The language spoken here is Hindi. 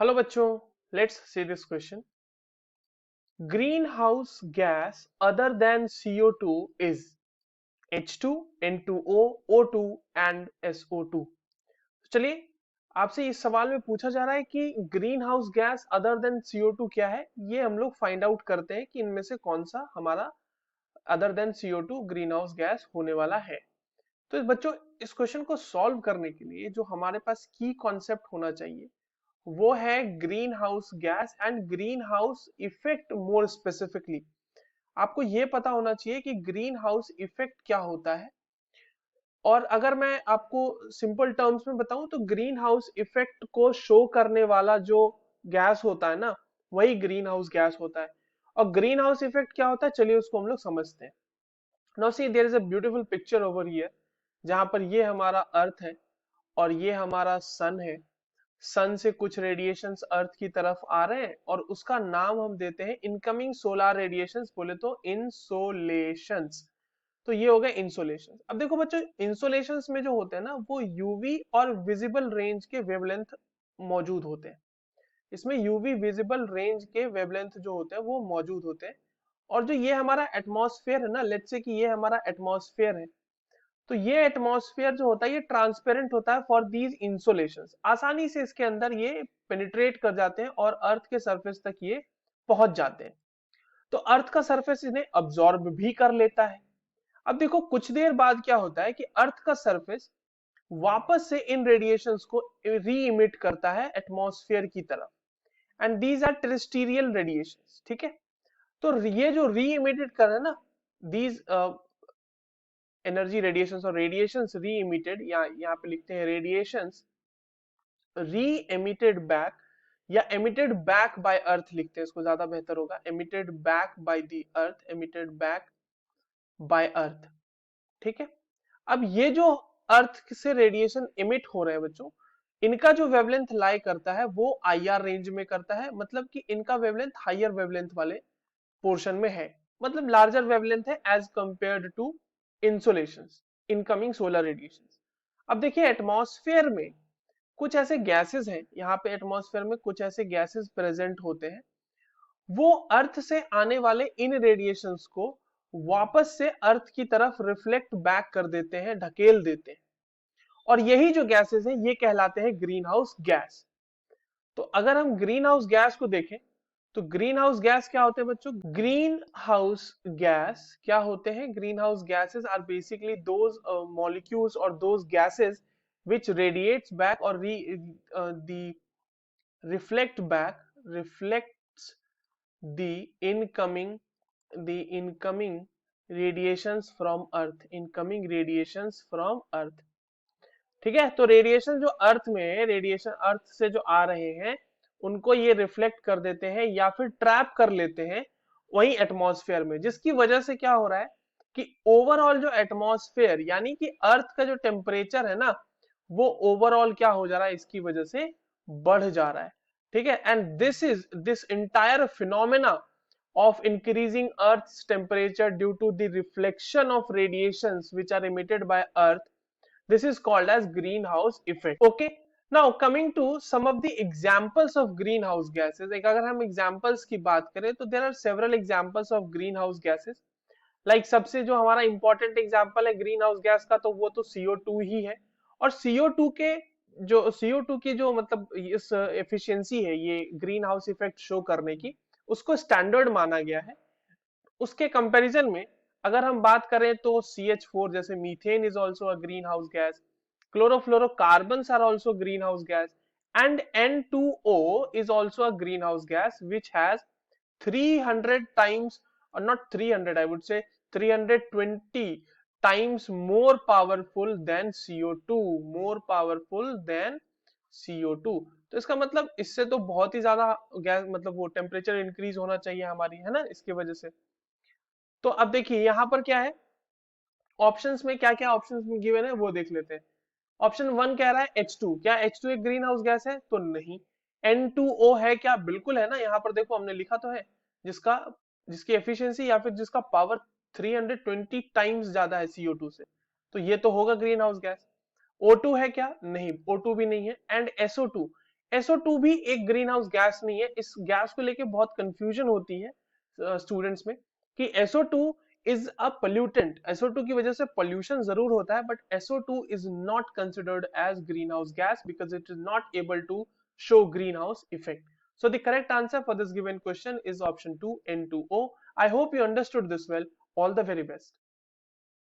हेलो बच्चों, let's see this question. Greenhouse gas other than CO2 is H2, N2O, O2 and SO2. चलिए, आपसे इस सवाल में पूछा जा रहा है कि green house gas other than CO2 क्या है. ये हम लोग फाइंड आउट करते हैं कि इनमें से कौन सा हमारा other than CO2 green house gas होने वाला है. तो बच्चों, इस क्वेश्चन को सॉल्व करने के लिए जो हमारे पास की कॉन्सेप्ट होना चाहिए वो है green house gas and green house effect. More specifically आपको ये पता होना चाहिए कि ग्रीन हाउस इफेक्ट क्या होता है. और अगर मैं आपको सिंपल टर्म्स में बताऊं तो ग्रीन हाउस इफेक्ट को शो करने वाला जो गैस होता है ना, वही ग्रीन हाउस गैस होता है. और ग्रीन हाउस इफेक्ट क्या होता है, चलिए उसको हम लोग समझते हैं. Now see, there is a beautiful picture over here, जहां पर ये हमारा अर्थ है और ये हमारा सन है. सन से कुछ रेडिएशंस अर्थ की तरफ आ रहे हैं और उसका नाम हम देते हैं इनकमिंग सोलर रेडिएशंस, बोले तो इंसोलेशंस. तो ये हो गए इंसोलेशन. अब देखो बच्चों, इंसोलेशंस में जो होते हैं ना वो यूवी और विजिबल रेंज के वेवलेंथ मौजूद होते हैं. इसमें यूवी विजिबल रेंज के वेवलेंथ जो होते हैं वो मौजूद होते हैं. और जो ये हमारा एटमॉस्फेयर है ना, लेट्स से कि ये हमारा एटमॉस्फेयर है, तो ये एटमॉस्फेयर जो होता है ये ट्रांसपेरेंट होता है फॉर दीज इंसोलेशंस. आसानी से इसके अंदर ये पेनिट्रेट कर जाते हैं और अर्थ के सरफेस तक ये पहुंच जाते हैं. तो अर्थ का सरफेस इन्हें अब्सॉर्ब भी कर लेता है. अब देखो, कुछ देर बाद क्या होता है कि अर्थ का सरफेस वापस से इन रेडिएशंस को री इमिट करता है एटमॉस्फेयर की तरफ. And these are terrestrial radiations. ठीक है, तो ये जो री इमिटेड कर रहे हैं ना, दीज एनर्जी रेडिएशंस और रेडिएशंस री इमिटेड, यहाँ पे लिखते हैं रेडिएशंस री एमिटेड बैक या एमिटेड बैक बाय अर्थ लिखते हैं, इसको ज्यादा बेहतर होगा. Emitted back by the earth, emitted back by earth. ठीक है, अब ये जो अर्थ से रेडिएशन इमिट हो रहे हैं बच्चों, इनका जो वेवलेंथ लाई करता है वो IR रेंज में करता है. मतलब कि इनका वेवलेंथ हायर वेवलेंथ वाले पोर्शन में है, मतलब लार्जर वेवलेंथ है as compared to insolations, incoming solar radiations. अब देखिए, एटमॉस्फेयर में कुछ ऐसे गैसेस हैं, यहाँ पे एटमॉस्फेयर में कुछ ऐसे गैसेस प्रेजेंट होते हैं, वो अर्थ से आने वाले इन रेडिएशंस को वापस से अर्थ की तरफ रिफ्लेक्ट बैक कर देते हैं, ढकेल देते हैं. और यही जो गैसेस हैं ये कहलाते हैं ग्रीन हाउस गैस. तो अगर हम ग्रीन हाउस गैस को देखें तो ग्रीन हाउस गैस क्या होते हैं बच्चों? ग्रीन हाउस गैस क्या होते हैं? Greenhouse gases are basically those molecules और those gases which radiates back or the reflects the incoming radiations from earth. ठीक है, तो रेडिएशन जो अर्थ में, रेडिएशन अर्थ से जो आ रहे हैं उनको ये रिफ्लेक्ट कर देते हैं या फिर ट्रैप कर लेते हैं वही एटमॉस्फेयर में, जिसकी वजह से क्या हो रहा है कि ओवरऑल जो एटमॉस्फेयर यानी कि अर्थ का जो टेम्परेचर है ना, वो ओवरऑल क्या हो जा रहा है, इसकी वजह से बढ़ जा रहा है. ठीक है, and this entire phenomena of increasing earth's temperature due to the reflection of radiations which are emitted by earth, this is called as greenhouse effect. Okay, now coming to some of the examples of greenhouse gases. एक अगर हम examples की बात करें तो there are several examples of greenhouse gases. Like सबसे जो हमारा important example है greenhouse gas का, तो वो तो CO2 ही है. और CO2 के जो CO2 की जो मतलब इस efficiency है ये greenhouse effect show करने की, उसको स्टैंडर्ड माना गया है. उसके कंपैरिजन में अगर हम बात करें तो CH4 जैसे methane is also a greenhouse gas, chlorofluorocarbons are also greenhouse gas, and N2O is also a greenhouse gas which has 300 times, or not 300, I would say 320 times more powerful than CO2, more powerful than CO2. तो इसका मतलब इससे तो बहुत ही ज्यादा गैस, मतलब वो टेम्परेचर इंक्रीज होना चाहिए हमारी, है ना, इसकी वजह से. तो अब देखिए यहाँ पर क्या है, ऑप्शंस में क्या क्या ऑप्शंस में गिवन है वो देख लेते हैं. ऑप्शन 1 कह रहा है H2. क्या H2 एक ग्रीन हाउस गैस है? तो नहीं. N2O है क्या? बिल्कुल है ना, यहाँ पर देखो हमने लिखा तो है, जिसका जिसकी एफिशिएंसी या फिर जिसका पावर 320 टाइम्स ज्यादा है CO2 से, तो ये तो होगा ग्रीन हाउस गैस. O2 है क्या? नहीं, O2 भी नहीं है. एंड SO2, SO2 भी एक ग्रीन हाउस गैस नहीं है। इस गैस को लेके बहुत कंफ्यूजन होती है स्टूडेंट्स में कि SO2 is a pollutant. SO2 की वजह से पोल्यूशन जरूर होता है, but SO2 is not considered as greenhouse gas because it is not able to show greenhouse effect. So the correct answer for this given question is option 2, N2O. I hope you understood this well. All the very best.